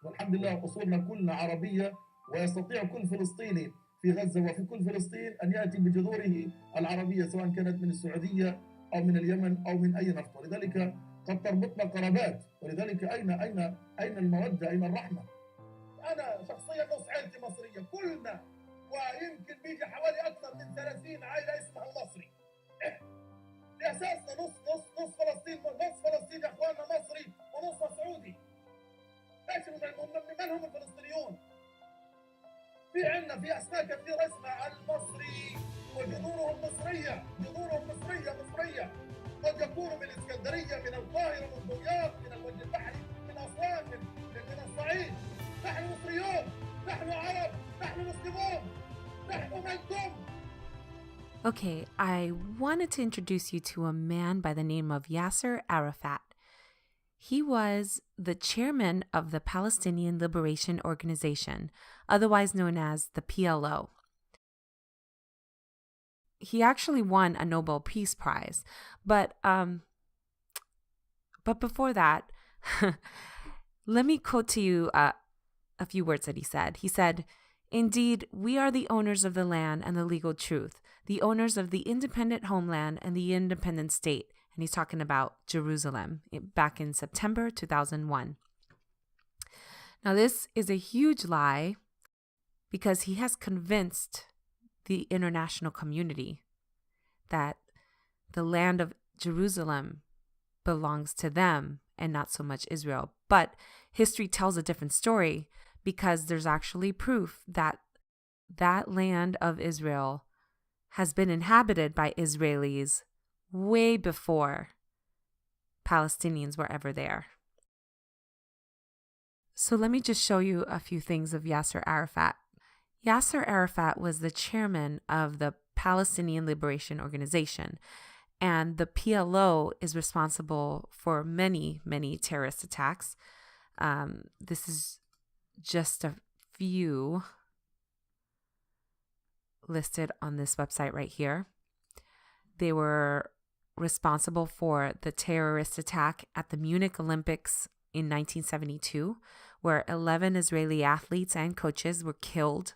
والحمد لله أصولنا كلنا عربية، ويستطيع كل فلسطيني في غزة وفي كل فلسطين أن يأتي بجذوره العربية، سواء كانت من السعودية أو من اليمن أو من أي نفط، ولذلك قد تربطنا قرابات، ولذلك أين المودة، أين الرحمة؟ أنا شخصيا نص عائلتي مصرية كلنا، ويمكن بيجي حوالي أكثر من 30 عائلة اسمها المصري. في أساسنا نص فلسطين، نص فلسطين يا إخواننا مصري ونص سعودي. من هم الفلسطينيون؟ في عندنا في أسماء كثيرة اسمها المصري وجذورهم مصرية، جذورهم مصرية، قد يكونوا من الإسكندرية، من القاهرة، من دمياط، من الوجه البحري، من أسوان، من الصعيد. نحن مصريون، نحن عرب، نحن مسلمون، نحن منكم. Okay, I wanted to introduce you to a man by the name of Yasser Arafat. He was the chairman of the Palestinian Liberation Organization, otherwise known as the PLO. He actually won a Nobel Peace Prize, but before that, let me quote to you a few words that he said. He said, "Indeed, we are the owners of the land and the legal truth, the owners of the independent homeland and the independent state." And he's talking about Jerusalem back in September 2001. Now, this is a huge lie because he has convinced the international community that the land of Jerusalem belongs to them and not so much Israel. But history tells a different story because there's actually proof that that land of Israel has been inhabited by Israelis way before Palestinians were ever there. So let me just show you a few things of Yasser Arafat. Yasser Arafat was the chairman of the Palestinian Liberation Organization, and the PLO is responsible for many, many terrorist attacks. This is just a few listed on this website right here. They were responsible for the terrorist attack at the Munich Olympics in 1972, where 11 Israeli athletes and coaches were killed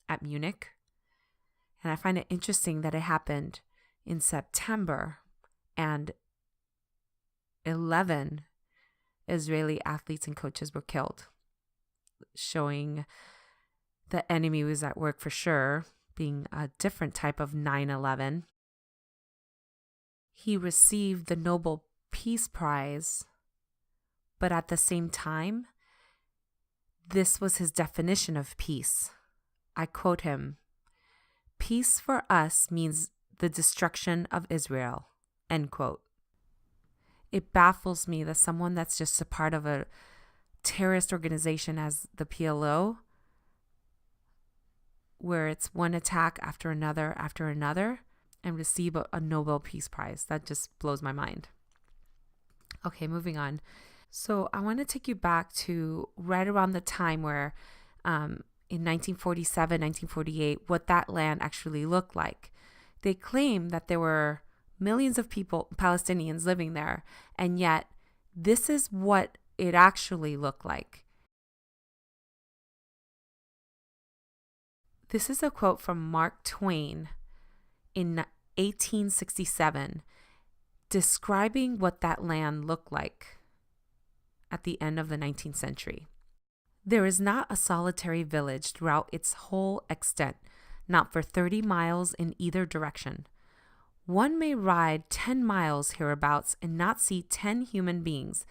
at Munich. And I find it interesting that it happened in September and 11 Israeli athletes and coaches were killed, showing the enemy was at work for sure, being a different type of 9/11. He received the Nobel Peace Prize, but at the same time, this was his definition of peace. I quote him, "Peace for us means the destruction of Israel," end quote. It baffles me that someone that's just a part of a terrorist organization as the PLO, where it's one attack after another, and receive a Nobel Peace Prize. That just blows my mind. Okay, moving on. So I want to take you back to right around the time where in 1947, 1948, what that land actually looked like. They claim that there were millions of people, Palestinians, living there, and yet this is what it actually looked like. This is a quote from Mark Twain in 1867, describing what that land looked like at the end of the 19th century. "There is not a solitary village throughout its whole extent, not for 30 miles in either direction. One may ride 10 miles hereabouts and not see 10 human beings.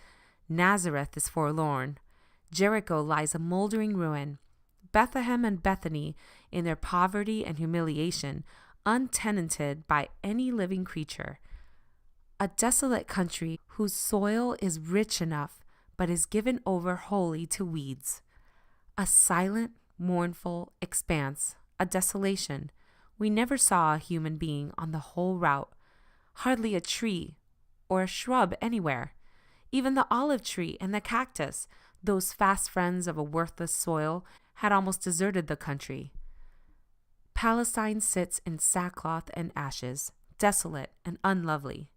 Nazareth is forlorn. Jericho lies a moldering ruin. Bethlehem and Bethany, in their poverty and humiliation, untenanted by any living creature. A desolate country whose soil is rich enough, but is given over wholly to weeds. A silent, mournful expanse, a desolation. We never saw a human being on the whole route, hardly a tree or a shrub anywhere. Even the olive tree and the cactus, those fast friends of a worthless soil, had almost deserted the country. Palestine sits in sackcloth and ashes, desolate and unlovely."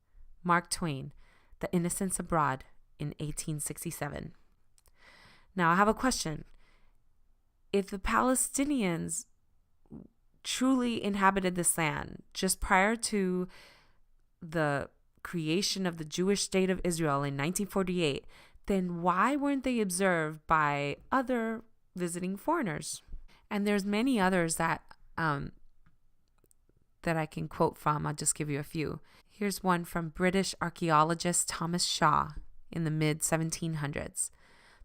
Mark Twain, The Innocents Abroad in 1867. Now, I have a question. If the Palestinians truly inhabited this land just prior to the creation of the Jewish state of Israel in 1948, then why weren't they observed by other visiting foreigners? And there's many others that I can quote from. I'll just give you a few. Here's one from British archaeologist Thomas Shaw in the mid-1700s.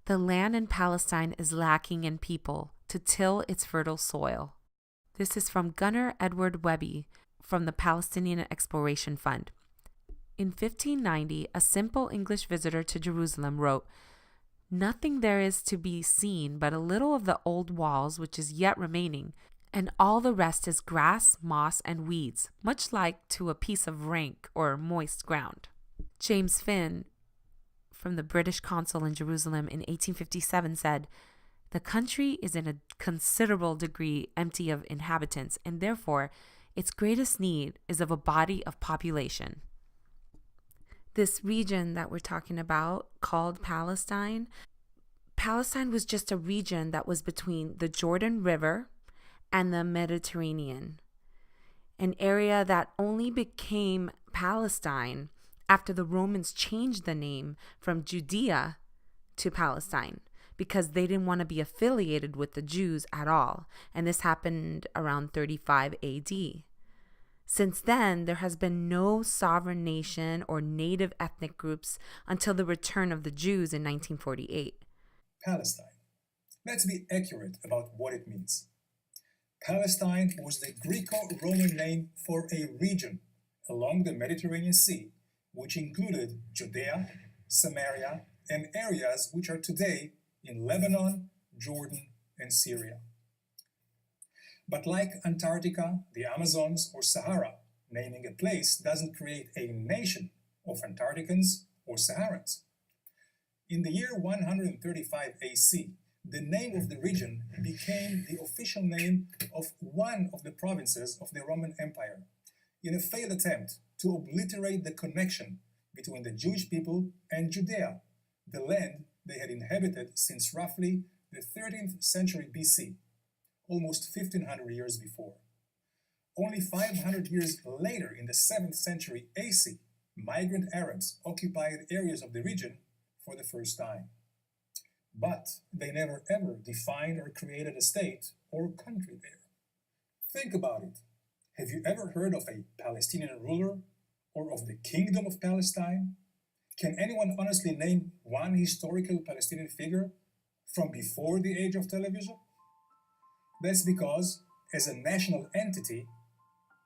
The land in Palestine is lacking in people to till its fertile soil. This is from Gunnar Edward Webby from the Palestinian Exploration Fund. In 1590, a simple English visitor to Jerusalem wrote, "Nothing there is to be seen but a little of the old walls which is yet remaining, and all the rest is grass, moss, and weeds, much like to a piece of rank or moist ground." James Finn, from the British consul in Jerusalem in 1857, said, "The country is in a considerable degree empty of inhabitants, and therefore its greatest need is of a body of population." This region that we're talking about, called Palestine was just a region that was between the Jordan River and the Mediterranean, an area that only became Palestine after the Romans changed the name from Judea to Palestine because they didn't want to be affiliated with the Jews at all, and this happened around 35 AD. Since then, there has been no sovereign nation or native ethnic groups until the return of the Jews in 1948. Palestine. Let's be accurate about what it means. Palestine was the Greco-Roman name for a region along the Mediterranean Sea, which included Judea, Samaria, and areas which are today in Lebanon, Jordan, and Syria. But like Antarctica, the Amazons, or Sahara, naming a place doesn't create a nation of Antarcticans or Saharans. In the year 135 AC, the name of the region became the official name of one of the provinces of the Roman Empire, in a failed attempt to obliterate the connection between the Jewish people and Judea, the land they had inhabited since roughly the 13th century BC, almost 1500 years before. Only 500 years later, in the 7th century AC, migrant Arabs occupied areas of the region for the first time. But they never ever defined or created a state or country there. Think about it. Have you ever heard of a Palestinian ruler or of the Kingdom of Palestine? Can anyone honestly name one historical Palestinian figure from before the age of television? That's because, as a national entity,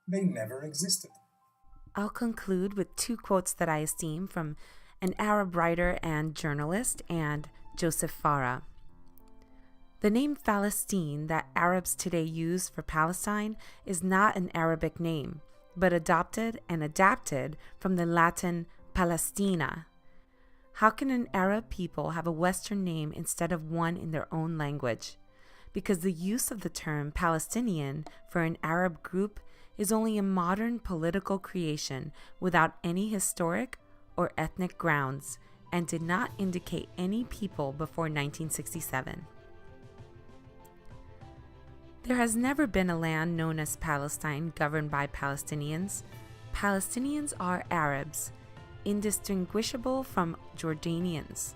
they never existed. I'll conclude with two quotes that I esteem from an Arab writer and journalist, and Joseph Farah. The name Palestine that Arabs today use for Palestine is not an Arabic name, but adopted and adapted from the Latin Palestina. How can an Arab people have a Western name instead of one in their own language? Because the use of the term Palestinian for an Arab group is only a modern political creation without any historic or ethnic grounds, and did not indicate any people before 1967. There has never been a land known as Palestine governed by Palestinians. Palestinians are Arabs, indistinguishable from Jordanians,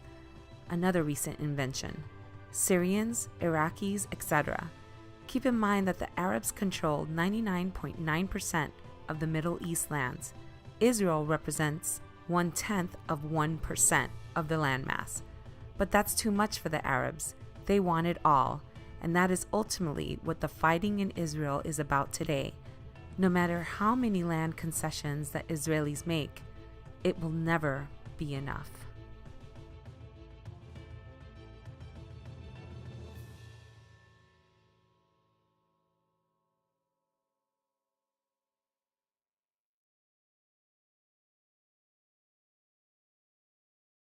another recent invention, Syrians, Iraqis, etc. Keep in mind that the Arabs controlled 99.9% of the Middle East lands. Israel represents 0.1% of the landmass. But that's too much for the Arabs. They want it all, and that is ultimately what the fighting in Israel is about today. No matter how many land concessions that Israelis make, it will never be enough.